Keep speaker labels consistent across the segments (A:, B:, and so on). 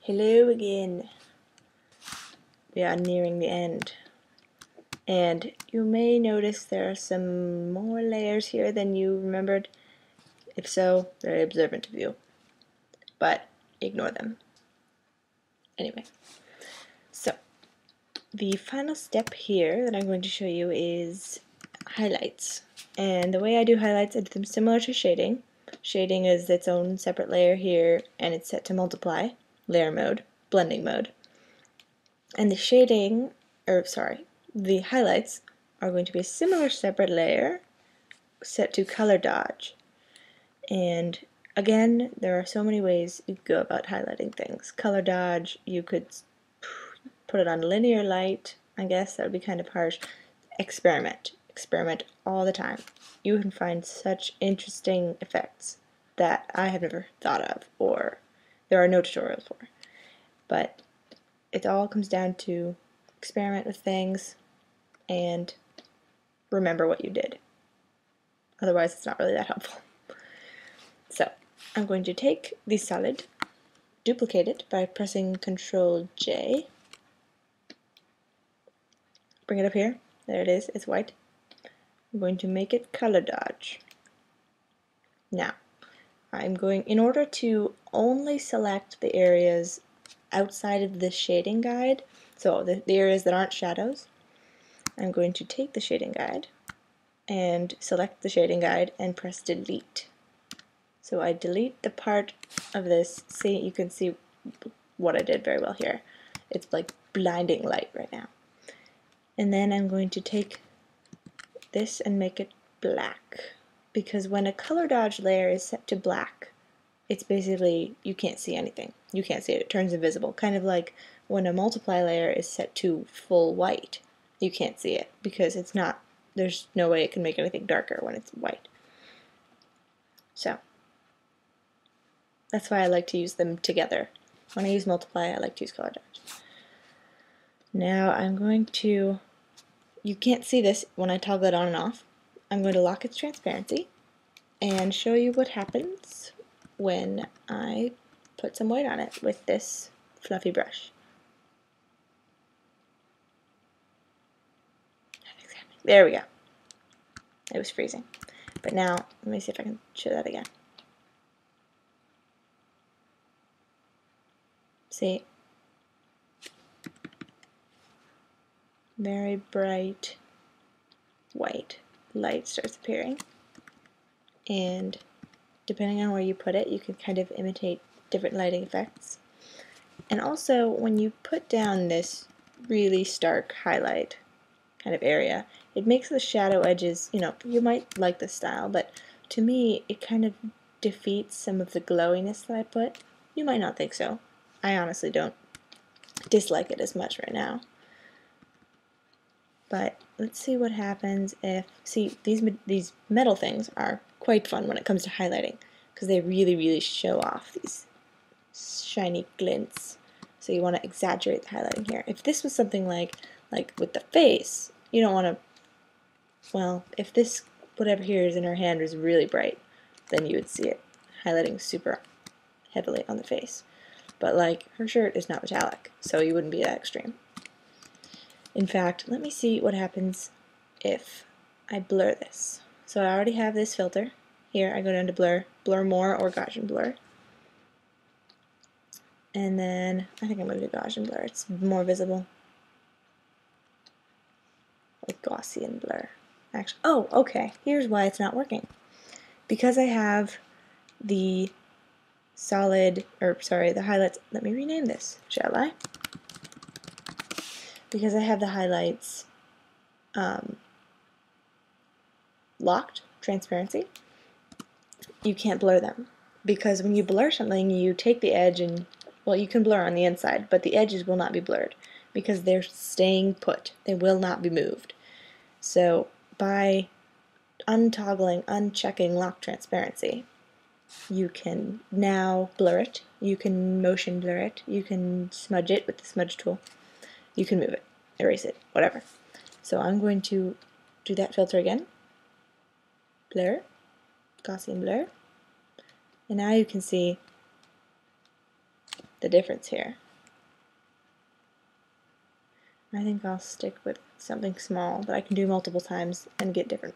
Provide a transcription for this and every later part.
A: Hello again. We are nearing the end. And you may notice there are some more layers here than you remembered. If so, very observant of you. But ignore them. Anyway, so the final step here that I'm going to show you is highlights. And the way I do highlights, I do them similar to shading. Shading is its own separate layer here, and it's set to multiply, layer mode, blending mode. And the highlights are going to be a similar separate layer set to color dodge. And again, there are so many ways you could go about highlighting things. Color dodge, you could put it on linear light. I guess that would be kind of harsh. Experiment all the time. You can find such interesting effects that I have never thought of, or there are no tutorials for. But it all comes down to experiment with things and remember what you did. Otherwise, it's not really that helpful. So, I'm going to take the solid, duplicate it by pressing Ctrl J, bring it up here. There it is, it's white. I'm going to make it color dodge. Now, in order to only select the areas outside of the shading guide, so the areas that aren't shadows, I'm going to take the shading guide and select the shading guide and press delete. So I delete the part of this. See, you can see what I did very well here. It's like blinding light right now. And then I'm going to take this and make it black, because when a color dodge layer is set to black, it's basically, you can't see anything. You can't see it. It turns invisible. Kind of like when a multiply layer is set to full white. You can't see it because it's not, there's no way it can make anything darker when it's white. So, that's why I like to use them together. When I use multiply, I like to use color dodge. Now I'm going to, you can't see this when I toggle it on and off. I'm going to lock its transparency and show you what happens when I put some white on it with this fluffy brush. There we go. It was freezing. But now, let me see if I can show that again. See? Very bright white light starts appearing. And depending on where you put it, you can kind of imitate different lighting effects. And also, when you put down this really stark highlight kind of area, it makes the shadow edges, you might like this style, but to me, it kind of defeats some of the glowiness that I put. You might not think so. I honestly don't dislike it as much right now. But let's see what happens if, see, these metal things are quite fun when it comes to highlighting, because they really, really show off these shiny glints. So you want to exaggerate the highlighting here. If this was something like with the face, you don't want to, well, if this, whatever here is in her hand is really bright, then you would see it highlighting super heavily on the face. But like, her shirt is not metallic, so you wouldn't be that extreme. In fact, let me see what happens if I blur this. So I already have this filter. Here I go down to blur, blur more, or Gaussian blur. And then I think I'm going to do Gaussian blur. It's more visible. Like Gaussian blur. Actually, oh, okay. Here's why it's not working. Because I have the solid, the highlights. Let me rename this, shall I? Because I have the highlights locked, transparency, you can't blur them. Because when you blur something, you take the edge and, well, you can blur on the inside, but the edges will not be blurred because they're staying put. They will not be moved. So by unchecking lock transparency, you can now blur it, you can motion blur it, you can smudge it with the smudge tool, you can move it, erase it, whatever. So I'm going to do that filter again, blur, Gaussian blur, and now you can see the difference here. I think I'll stick with something small that I can do multiple times and get different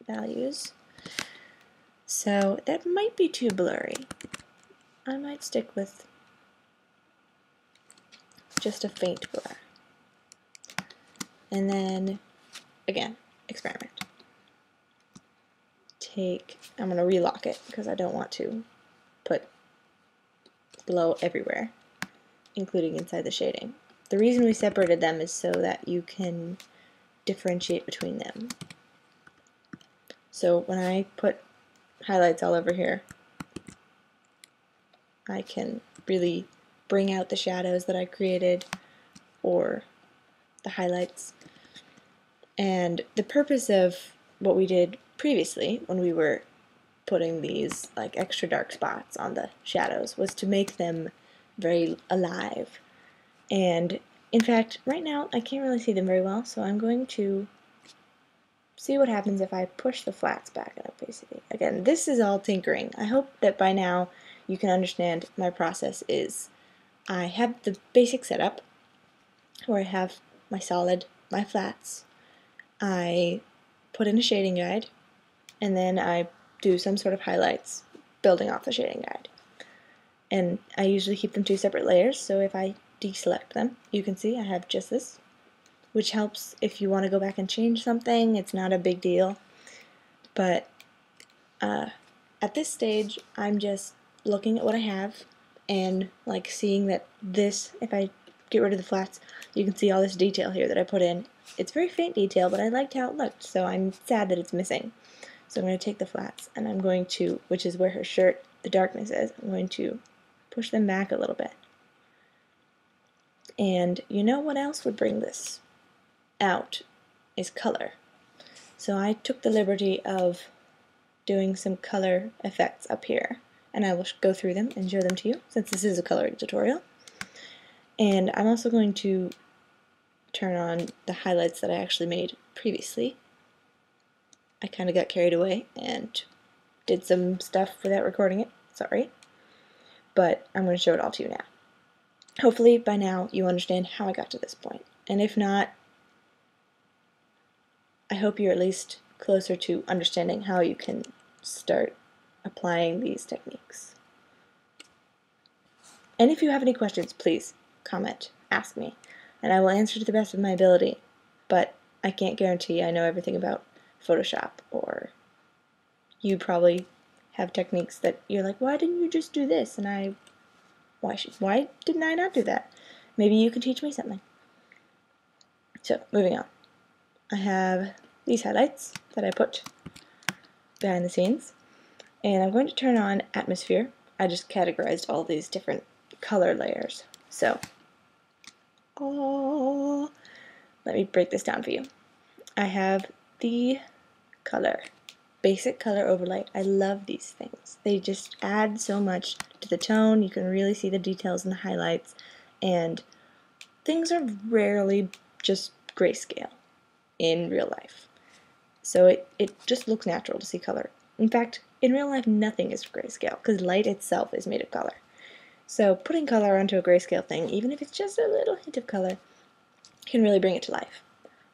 A: values. So that might be too blurry. I might stick with just a faint blur. And then, again, experiment. I'm going to relock it because I don't want to put glow everywhere, including inside the shading. The reason we separated them is so that you can differentiate between them. So when I put highlights all over here, I can really bring out the shadows that I created or the highlights. And the purpose of what we did previously when we were putting these like extra dark spots on the shadows was to make them very alive. And in fact, right now I can't really see them very well, so I'm going to see what happens if I push the flats back and opacity. Again, this is all tinkering. I hope that by now you can understand my process is I have the basic setup where I have my solid, my flats, I put in a shading guide, and then I do some sort of highlights building off the shading guide. And I usually keep them two separate layers, so if I deselect them, you can see I have just this, which helps if you want to go back and change something. It's not a big deal. But at this stage, I'm just looking at what I have and like seeing that this, if I get rid of the flats, you can see all this detail here that I put in. It's very faint detail, but I liked how it looked, so I'm sad that it's missing. So I'm going to take the flats and I'm going to, which is where her shirt, the darkness is, I'm going to push them back a little bit. And you know what else would bring this out is color. So I took the liberty of doing some color effects up here, and I will go through them and show them to you since this is a coloring tutorial. And I'm also going to turn on the highlights that I actually made previously. I kind of got carried away and did some stuff without recording it, sorry. But I'm going to show it all to you now. Hopefully by now you understand how I got to this point. And if not, I hope you're at least closer to understanding how you can start applying these techniques. And if you have any questions, please comment, ask me, and I will answer to the best of my ability. But I can't guarantee I know everything about Photoshop, or you probably have techniques that you're like, why didn't you just do this? And why didn't I not do that? Maybe you can teach me something. So, moving on. I have these highlights that I put behind the scenes, and I'm going to turn on atmosphere. I just categorized all these different color layers. So, let me break this down for you. I have the color, basic color overlay. I love these things. They just add so much to the tone. You can really see the details in the highlights, and things are rarely just grayscale in real life. So it just looks natural to see color. In fact, in real life nothing is grayscale because light itself is made of color. So putting color onto a grayscale thing, even if it's just a little hint of color, can really bring it to life.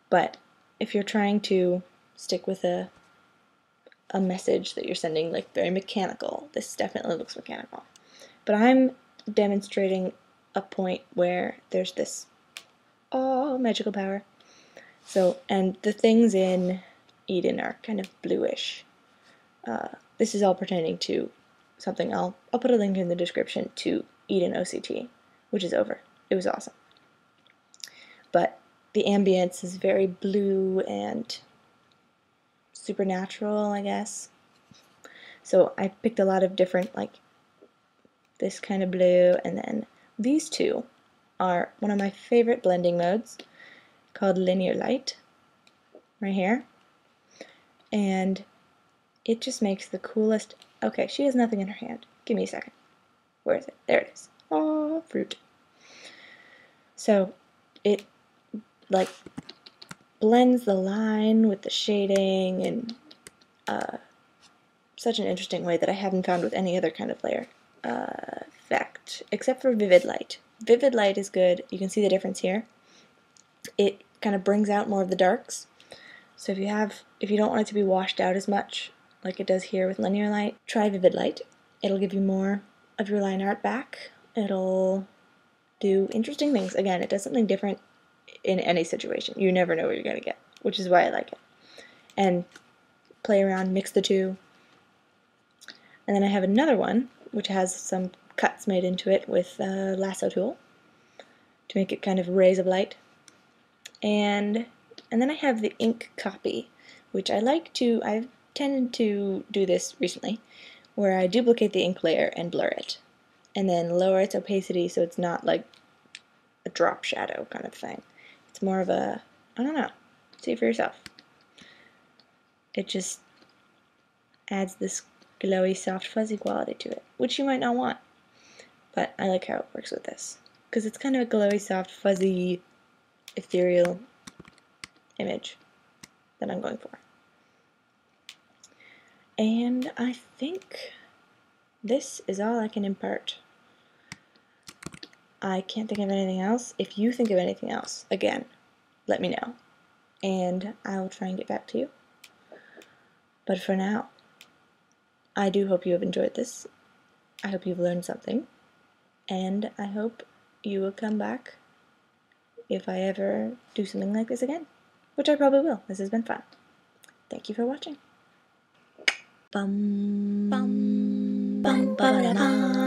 A: But if you're trying to stick with a message that you're sending, like very mechanical, this definitely looks mechanical. But I'm demonstrating a point where there's this magical power. So, and the things in Eden are kind of bluish. This is all pertaining to something. I'll put a link in the description to Eden OCT, which is over. It was awesome. But the ambience is very blue and supernatural, I guess. So I picked a lot of different, like this kind of blue, and then these two are one of my favorite blending modes called linear light, right here. And it just makes the coolest. Okay, she has nothing in her hand. Give me a second. Where is it? There it is. Oh, fruit. So it like blends the line with the shading in such an interesting way that I haven't found with any other kind of layer. effect, except for vivid light. Vivid light is good. You can see the difference here. It kind of brings out more of the darks. So if you don't want it to be washed out as much, like it does here with linear light, try vivid light. It'll give you more of your line art back. It'll do interesting things. Again, it does something different in any situation. You never know what you're gonna get, which is why I like it. And play around, mix the two. And then I have another one, which has some cuts made into it with a lasso tool to make it kind of rays of light. And then I have the ink copy, which I've tended to do this recently, where I duplicate the ink layer and blur it, and then lower its opacity so it's not like a drop shadow kind of thing. It's more of a, I don't know, see for yourself. It just adds this glowy, soft, fuzzy quality to it, which you might not want, but I like how it works with this, because it's kind of a glowy, soft, fuzzy, ethereal image that I'm going for. And I think this is all I can impart. I can't think of anything else. If you think of anything else, again, let me know, and I will try and get back to you. But for now, I do hope you have enjoyed this. I hope you've learned something, and I hope you will come back if I ever do something like this again, which I probably will. This has been fun. Thank you for watching. Bum, bum, bum, ba, da, ba.